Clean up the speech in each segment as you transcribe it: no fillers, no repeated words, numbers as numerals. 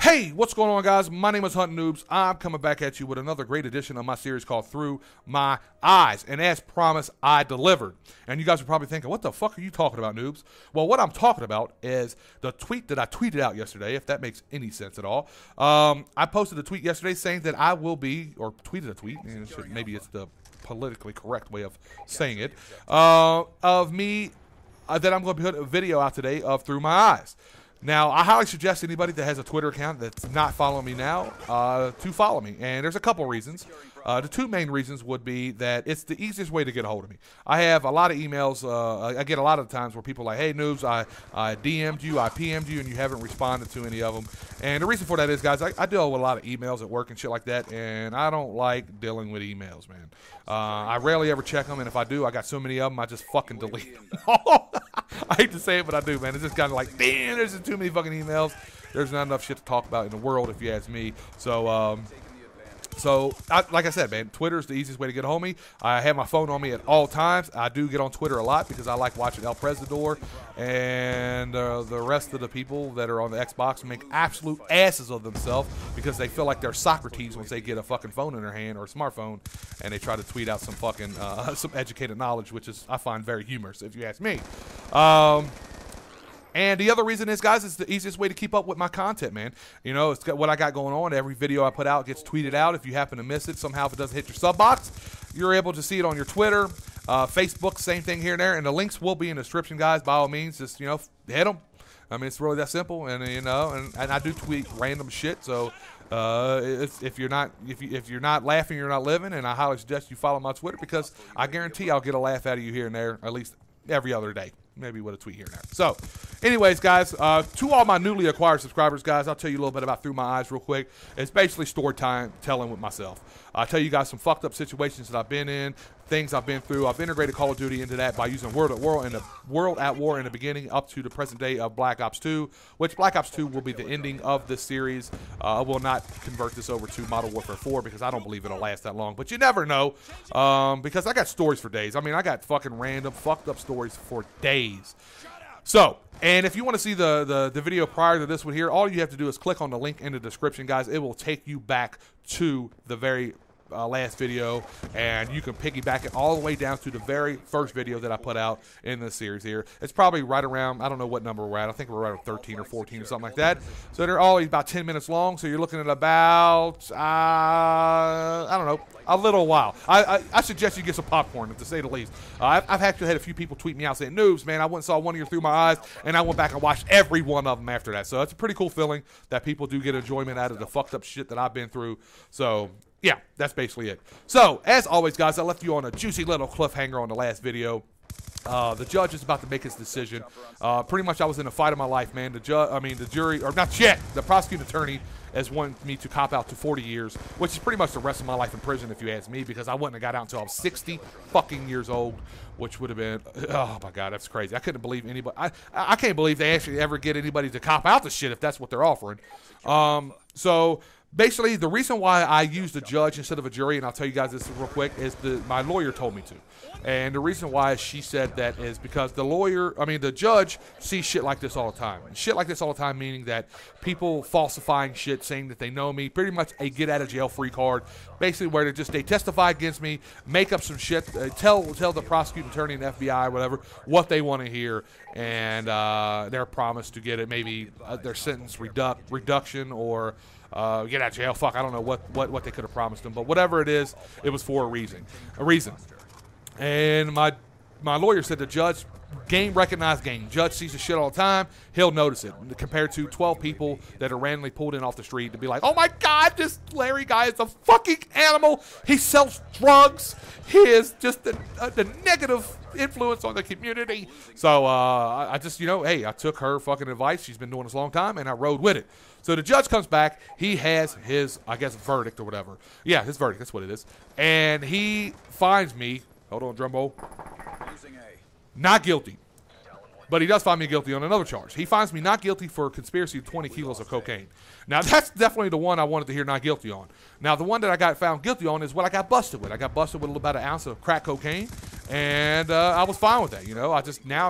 Hey, what's going on, guys? My name is Hunt Noobs. I'm coming back at you with another great edition of my series called Through My Eyes. And as promised, I delivered. And you guys are probably thinking, what the fuck are you talking about, Noobs? Well, what I'm talking about is the tweet that I tweeted out yesterday, if that makes any sense at all. I posted a tweet yesterday saying that I will be, or tweeted a tweet, and maybe it's the politically correct way of saying it, of me, that I'm going to put a video out today of Through My Eyes. Now, I highly suggest anybody that has a Twitter account that's not following me now to follow me. And there's a couple reasons. The two main reasons would be that it's the easiest way to get a hold of me. I have a lot of emails. I get a lot of times where people are like, hey, Noobs, I DM'd you, I PM'd you, and you haven't responded to any of them. And the reason for that is, guys, I deal with a lot of emails at work and shit like that, and I don't like dealing with emails, man. I rarely ever check them, and if I do, I got so many of them, I just fucking delete them all. I hate to say it, but I do, man. It's just kind of like, damn, there's just too many fucking emails. There's not enough shit to talk about in the world, if you ask me. So, like I said, man, Twitter is the easiest way to get a hold of me. I have my phone on me at all times. I do get on Twitter a lot because I like watching El Presidor and the rest of the people that are on the Xbox make absolute asses of themselves because they feel like they're Socrates once they get a fucking phone in their hand or a smartphone and they try to tweet out some fucking some educated knowledge, which is I find very humorous, if you ask me. And the other reason is, guys, it's the easiest way to keep up with my content, man. You know, it's got what I got going on. Every video I put out gets tweeted out. If you happen to miss it, somehow if it doesn't hit your sub box, you're able to see it on your Twitter, Facebook, same thing here and there. And the links will be in the description, guys. By all means, just, you know, hit them. I mean, it's really that simple. And, you know, and I do tweet random shit. So if you're not laughing, you're not living. And I highly suggest you follow my Twitter because I guarantee I'll get a laugh out of you here and there, at least every other day. Maybe with a tweet here and there. So, anyways, guys, to all my newly acquired subscribers, guys, I'll tell you a little bit about Through My Eyes real quick. It's basically story time telling with myself. I'll tell you guys some fucked up situations that I've been in, things I've been through. I've integrated Call of Duty into that by using World at War in the beginning up to the present day of Black Ops 2, which Black Ops 2 will be the ending of this series. I will not convert this over to Modern Warfare 4 because I don't believe it'll last that long. But you never know because I got stories for days. I mean, I got fucking random fucked up stories for days. So, and if you want to see the video prior to this one here, all you have to do is click on the link in the description, guys. It will take you back to the very last video, and you can piggyback it all the way down to the very first video that I put out in this series here. It's probably right around, I don't know what number we're at. I think we're right at 13 or 14 or something like that. So they're always about 10 minutes long, so you're looking at about, I don't know, a little while. I suggest you get some popcorn, to say the least. I've actually had a few people tweet me out saying, Noobs, man, I went and saw one of your Through My Eyes, and I went back and watched every one of them after that. So it's a pretty cool feeling that people do get enjoyment out of the fucked up shit that I've been through. So yeah, that's basically it. So, as always, guys, I left you on a juicy little cliffhanger on the last video. The judge is about to make his decision. Pretty much I was in a fight of my life, man. The jury, or not yet, the prosecuting attorney has wanted me to cop out to 40 years, which is pretty much the rest of my life in prison, if you ask me, because I wouldn't have got out until I was 60 fucking years old, which would have been, oh my God, that's crazy. I couldn't believe anybody, I can't believe they actually ever get anybody to cop out the shit if that's what they're offering. So, basically, the reason why I used a judge instead of a jury, and I'll tell you guys this real quick, is my lawyer told me to. And the reason why she said that is because the judge sees shit like this all the time. And shit like this all the time meaning that people falsifying shit, saying that they know me, pretty much a get-out-of-jail-free card, basically where they testify against me, make up some shit, tell the prosecuting attorney and FBI, whatever, what they want to hear, and they're promised to get it, maybe their sentence reduction or get out of jail. Fuck, I don't know what they could have promised them, but whatever it is, it was for a reason. And my lawyer said the judge, recognized game. Judge sees the shit all the time. He'll notice it. Compared to 12 people that are randomly pulled in off the street to be like, oh my God, this Larry guy is a fucking animal. He sells drugs. He is just the negative influence on the community. So I just, you know, hey, I took her fucking advice. She's been doing this a long time, and I rode with it. So the judge comes back. He has his, I guess, verdict or whatever. Yeah, his verdict. That's what it is. And he finds me. Hold on, drum roll. Not guilty. But he does find me guilty on another charge. He finds me not guilty for conspiracy of 20 kilos of cocaine. Now, that's definitely the one I wanted to hear not guilty on. Now, the one that I got found guilty on is what I got busted with. I got busted with about an ounce of crack cocaine. And I was fine with that, you know. I'm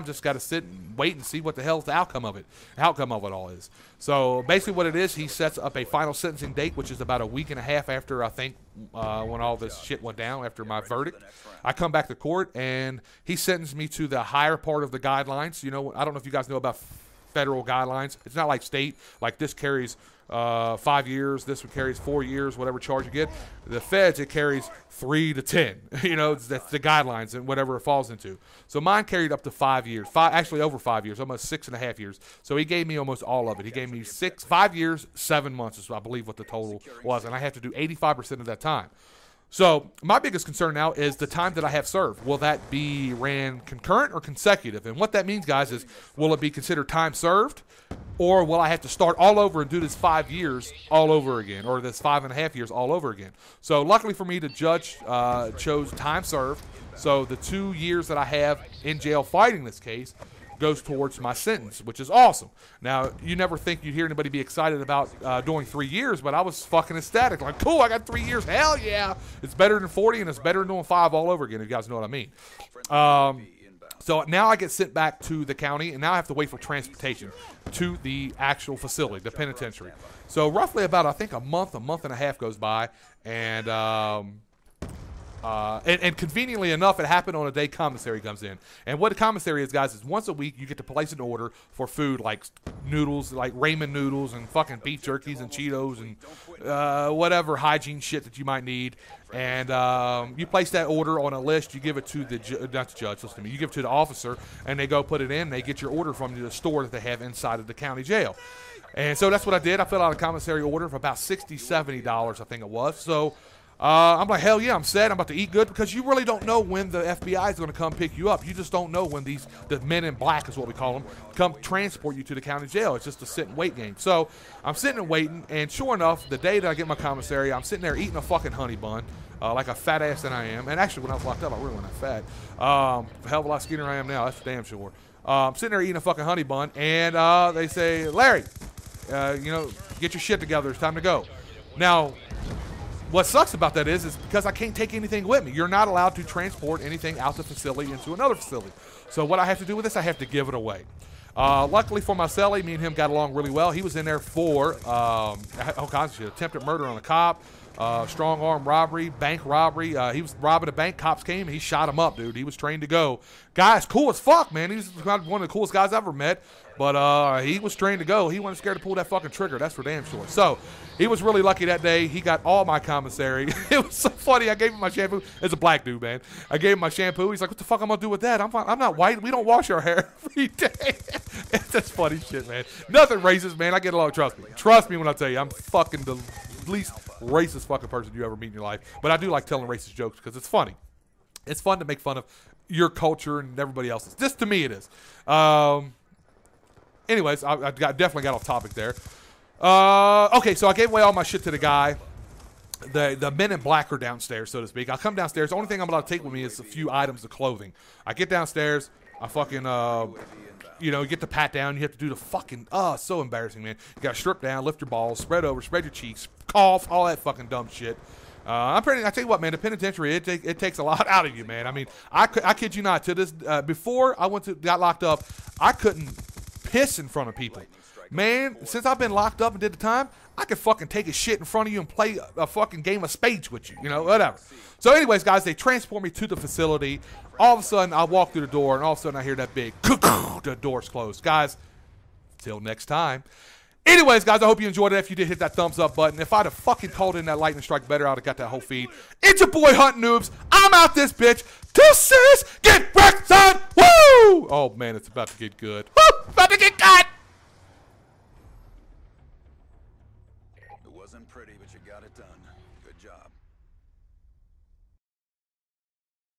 just got to sit and wait and see what the hell's the outcome of it all is. So basically, what it is, he sets up a final sentencing date, which is about a week and a half after, I think, when all this shit went down, after my verdict. I come back to court, and he sentenced me to the higher part of the guidelines. You know, I don't know if you guys know about federal guidelines. It's not like state. Like this carries 5 years. This one carries 4 years, whatever charge you get. The feds, it carries 3 to 10. You know, that's the guidelines and whatever it falls into. So mine carried up to 5 years. Actually over 5 years, almost 6.5 years. So he gave me almost all of it. He gave me 5 years, 7 months is, I believe, what the total was. And I have to do 85% of that time. So my biggest concern now is the time that I have served. Will that be ran concurrent or consecutive? And what that means, guys, is will it be considered time served, or will I have to start all over and do this 5 years all over again, or this 5.5 years all over again? So luckily for me, the judge chose time served. So the 2 years that I have in jail fighting this case goes towards my sentence, which is awesome. Now, you never think you'd hear anybody be excited about doing 3 years, but I was fucking ecstatic. Like, cool, I got 3 years. Hell yeah. It's better than 40, and it's better than doing 5 all over again, if you guys know what I mean. So now I get sent back to the county, and now I have to wait for transportation to the actual facility, the penitentiary. So roughly about, I think, a month and a half goes by, and conveniently enough, it happened on a day commissary comes in. And what a commissary is, guys, is once a week you get to place an order for food like noodles, like ramen noodles and fucking beef jerkies and Cheetos and whatever hygiene shit that you might need. And you place that order on a list. You give it to not the judge, listen to me. You give it to the officer, and they go put it in. And they get your order from the store that they have inside of the county jail. And so that's what I did. I filled out a commissary order for about $60, $70, I think it was. So I'm like, hell yeah, I'm set. I'm about to eat good, because you really don't know when the FBI is going to come pick you up. You just don't know when the men in black is what we call them, come transport you to the county jail. It's just a sit and wait game. So I'm sitting and waiting, and sure enough, the day that I get my commissary, I'm sitting there eating a fucking honey bun, like a fat ass that I am. And actually, when I was locked up, I really wasn't that fat. Hell of a lot skinnier I am now, that's for damn sure. I'm sitting there eating a fucking honey bun, and they say, Larry, you know, get your shit together. It's time to go. Now, what sucks about that is because I can't take anything with me. You're not allowed to transport anything out the facility into another facility. So what I have to do with this, I have to give it away. Luckily for my cellie, me and him got along really well. He was in there for all kinds of shit. Attempted murder on a cop, strong arm robbery, bank robbery. He was robbing a bank. Cops came, and he shot him up, dude. He was trained to go. Guy's cool as fuck, man. He's one of the coolest guys I've ever met. But he was trained to go. He wasn't scared to pull that fucking trigger. That's for damn sure. So he was really lucky that day. He got all my commissary. It was so funny. I gave him my shampoo. It's a black dude, man. I gave him my shampoo. He's like, what the fuck I'm going to do with that? I'm not white. We don't wash our hair every day. It's just funny shit, man. Nothing racist, man. I get along. Trust me. Trust me when I tell you. I'm fucking the least racist fucking person you ever meet in your life. But I do like telling racist jokes because it's funny. It's fun to make fun of your culture and everybody else's. Just to me it is. Anyways, I definitely got off topic there. Okay, so I gave away all my shit to the guy. The men in black are downstairs, so to speak. I come downstairs. The only thing I'm allowed to take with me is a few items of clothing. I get downstairs. I fucking, you know, you get the pat down. You have to do the fucking, so embarrassing, man. You got to strip down, lift your balls, spread over, spread your cheeks, cough, all that fucking dumb shit. I tell you what, man, the penitentiary, it takes a lot out of you, man. I mean, I kid you not, to this, before I got locked up, I couldn't piss in front of people. Man, since I've been locked up and did the time, I could fucking take a shit in front of you and play a fucking game of spades with you, you know, whatever. So anyways, guys, they transport me to the facility. All of a sudden, I walk through the door, and all of a sudden, I hear that big, the door's closed. Guys, till next time. Anyways, guys, I hope you enjoyed it. If you did, hit that thumbs up button. If I'd have fucking called in that lightning strike better, I would have got that whole feed. It's your boy, Hunting Noobs. I'm out this bitch. Deuces. Get wrecked, son. Woo! Oh, man, it's about to get good. Woo! About to get good. It wasn't pretty, but you got it done. Good job.